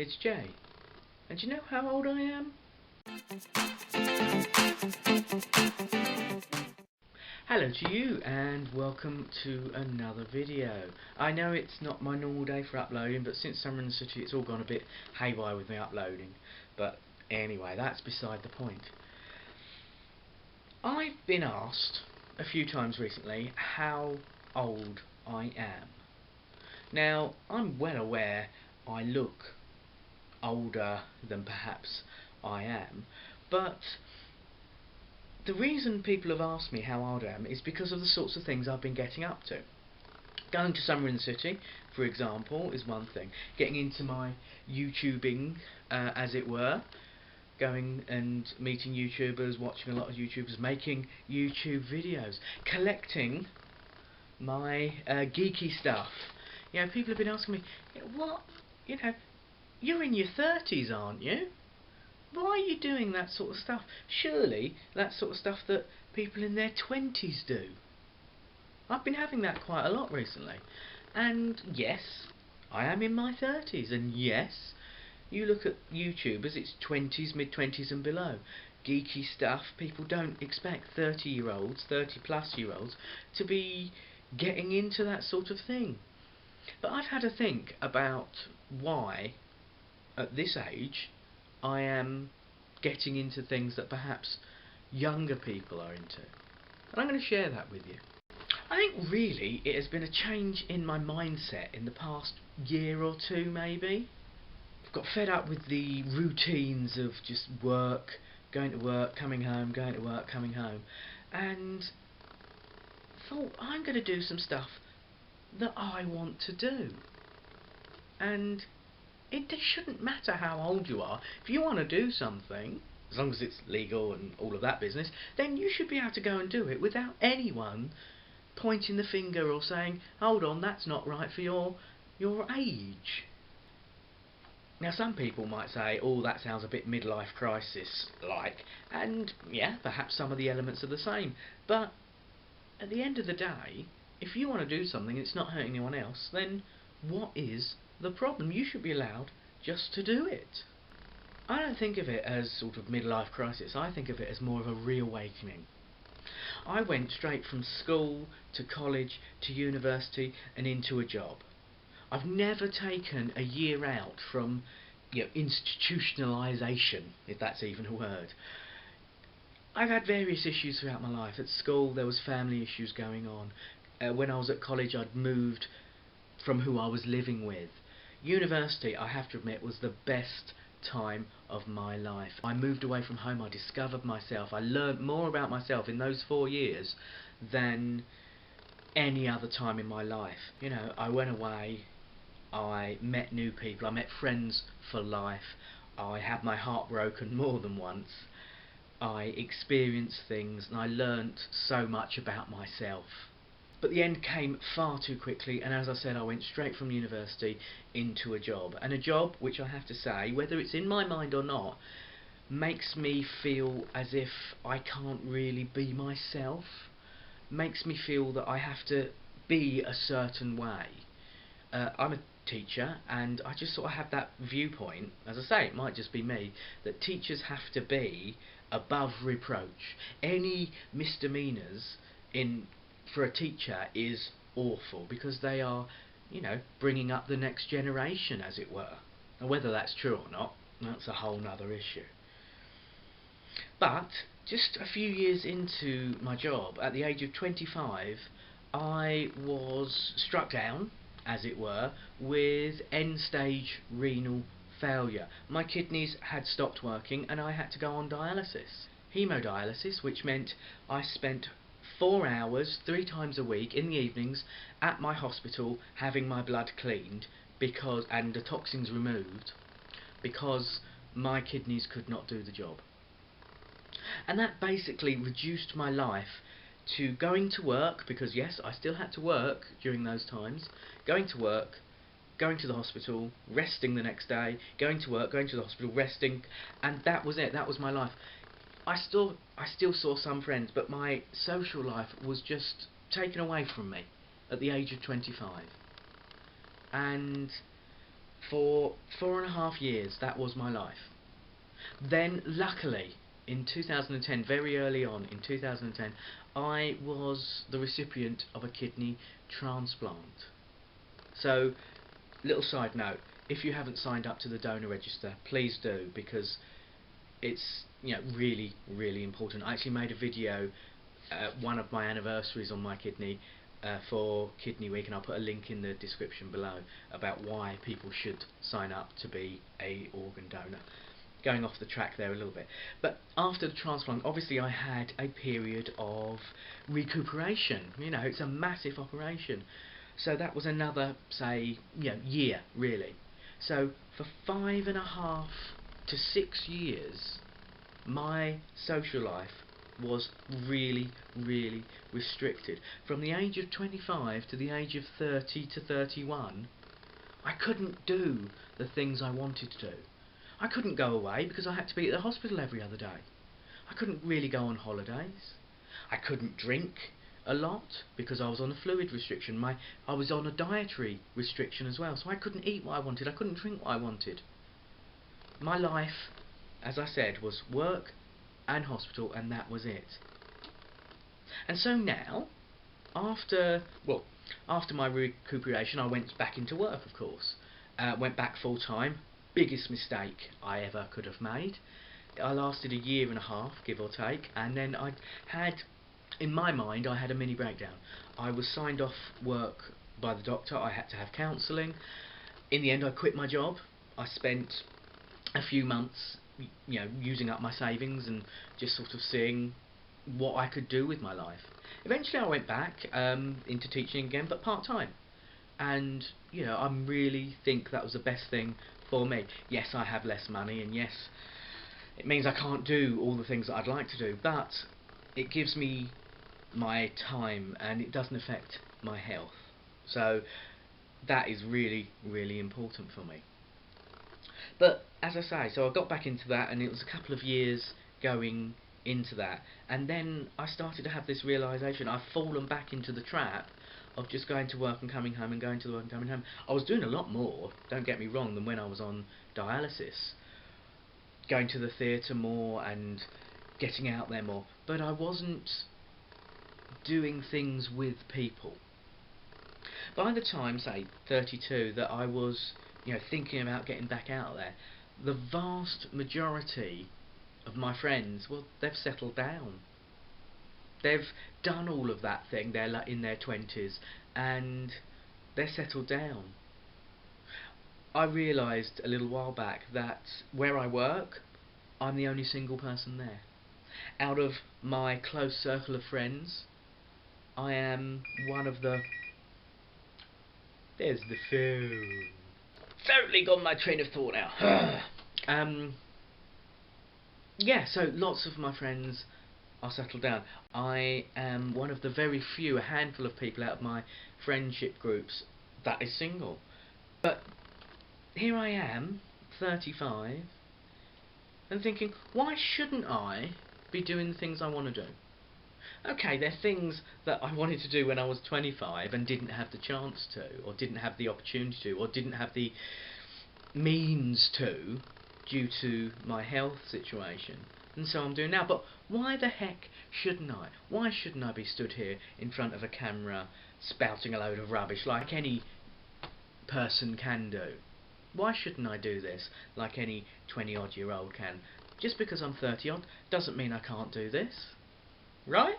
it's Jay. And do you know how old I am? Hello to you and welcome to another video. I know it's not my normal day for uploading, but since summer in the city it's all gone a bit haywire with me uploading. But anyway, that's beside the point. I've been asked a few times recently how old I am. Now, I'm well aware I look older than perhaps I am, but the reason people have asked me how old I am is because of the sorts of things I've been getting up to. Going to Summer in the City, for example, is one thing. Getting into my YouTubing, as it were. Going and meeting YouTubers, watching a lot of YouTubers, making YouTube videos. Collecting my geeky stuff. You know, people have been asking me, what, you're in your 30s, aren't you? Why are you doing that sort of stuff? Surely that sort of stuff that people in their 20s do. I've been having that quite a lot recently. And yes, I am in my 30s, and yes, you look at YouTubers, it's 20s, mid-20s and below. Geeky stuff, people don't expect 30-year-olds, 30-plus-year-olds, to be getting into that sort of thing. But I've had to think about why, at this age, I am getting into things that perhaps younger people are into. And I'm going to share that with you. I think really it has been a change in my mindset in the past year or two maybe. I've got fed up with the routines of just work, going to work, coming home, going to work, coming home, and thought I'm going to do some stuff that I want to do. And it shouldn't matter how old you are. If you want to do something, as long as it's legal and all of that business, then you should be able to go and do it without anyone pointing the finger or saying, hold on, that's not right for your age. Now some people might say, oh, that sounds a bit midlife crisis-like, and yeah, perhaps some of the elements are the same, but at the end of the day, if you want to do something and it's not hurting anyone else, then what is the problem? You should be allowed just to do it. I don't think of it as sort of midlife crisis, I think of it as more of a reawakening. I went straight from school to college to university and into a job. I've never taken a year out from institutionalisation, if that's even a word. I've had various issues throughout my life. At school there was family issues going on. When I was at college I'd moved from who I was living with. University, I have to admit, was the best time of my life. I moved away from home, I discovered myself, I learned more about myself in those 4 years than any other time in my life. I went away, I met new people, I met friends for life, I had my heart broken more than once, I experienced things and I learnt so much about myself. But the end came far too quickly, and as I said, I went straight from university into a job. And a job which, I have to say, whether it's in my mind or not, makes me feel as if I can't really be myself. Makes me feel that I have to be a certain way. I'm a teacher, and I just sort of have that viewpoint, as I say, it might just be me, that teachers have to be above reproach. Any misdemeanours for a teacher is awful, because they are, bringing up the next generation, as it were. And whether that's true or not, that's a whole nother issue. But just a few years into my job, at the age of 25, I was struck down, as it were, with end-stage renal failure. My kidneys had stopped working and I had to go on dialysis. Hemodialysis, which meant I spent 4 hours, 3 times a week, in the evenings, at my hospital having my blood cleaned and the toxins removed, because my kidneys could not do the job. And that basically reduced my life to going to work, because yes, I still had to work during those times, going to work, going to the hospital, resting the next day, going to work, going to the hospital, resting, and that was it, that was my life. I still saw some friends, but my social life was just taken away from me at the age of 25. And For 4.5 years, that was my life. Then, luckily, in 2010, very early on in 2010, I was the recipient of a kidney transplant. So, little side note, if you haven't signed up to the donor register, please do, because it's really, really important. I actually made a video one of my anniversaries on my kidney for Kidney Week, and I'll put a link in the description below about why people should sign up to be a organ donor. Going off the track there a little bit, but after the transplant, obviously I had a period of recuperation. It's a massive operation, so that was another, say, year really. So for 5.5 to 6 years, my social life was really, really restricted. From the age of 25 to the age of 30 to 31, I couldn't do the things I wanted to do. I couldn't go away because I had to be at the hospital every other day. I couldn't really go on holidays. I couldn't drink a lot because I was on a fluid restriction. I was on a dietary restriction as well, so I couldn't eat what I wanted. I couldn't drink what I wanted. My life, as I said, was work and hospital, and that was it. And so now, after my recuperation, I went back into work, of course. Went back full time. Biggest mistake I ever could have made. I lasted 1.5 years, give or take, and then in my mind, I had a mini breakdown. I was signed off work by the doctor. I had to have counselling. In the end, I quit my job. I spent a few months, using up my savings and just sort of seeing what I could do with my life. Eventually, I went back into teaching again, but part-time. And I really think that was the best thing for me. Yes, I have less money, and yes, it means I can't do all the things that I'd like to do, but it gives me my time and it doesn't affect my health. So that is really, really important for me. But as I say, so I got back into that, and it was a couple of years going into that, and then I started to have this realisation. I've fallen back into the trap of just going to work and coming home and going to work and coming home. I was doing a lot more, don't get me wrong, than when I was on dialysis. Going to the theatre more and getting out there more, but I wasn't doing things with people. By the time, say, 32, that I was thinking about getting back out there, the vast majority of my friends, well, they've settled down. They've done all of that thing. They're in their 20s and they're settled down. I realised a little while back that where I work, I'm the only single person there. Out of my close circle of friends, I am one of the... There's the phone. Totally gone my train of thought now. Yeah, so lots of my friends are settled down. I am one of the very few, a handful of people out of my friendship groups that is single. But here I am, 35, and thinking, why shouldn't I be doing the things I want to do? Okay, they're things that I wanted to do when I was 25 and didn't have the chance to, or didn't have the opportunity to, or didn't have the means to, due to my health situation. And so I'm doing now. But why the heck shouldn't I? Why shouldn't I be stood here in front of a camera spouting a load of rubbish like any person can do? Why shouldn't I do this like any 20-odd-year-old can? Just because I'm 30-odd doesn't mean I can't do this, right?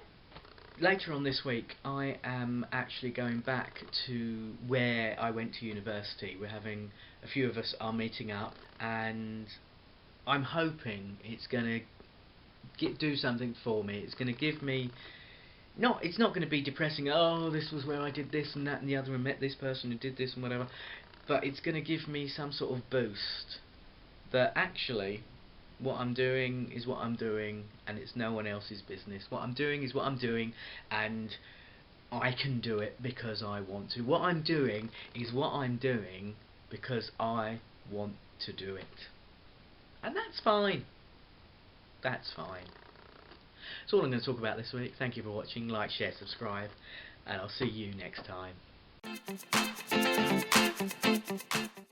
Later on this week, I am actually going back to where I went to university. A few of us are meeting up, and I'm hoping it's going to do something for me. It's going to give me... It's not going to be depressing, oh, this was where I did this and that and the other and met this person who did this and whatever, but it's going to give me some sort of boost that actually what I'm doing is what I'm doing and it's no one else's business. What I'm doing is what I'm doing and I can do it because I want to. What I'm doing is what I'm doing because I want to do it. And that's fine. That's fine. That's all I'm going to talk about this week. Thank you for watching. Like, share, subscribe, and I'll see you next time.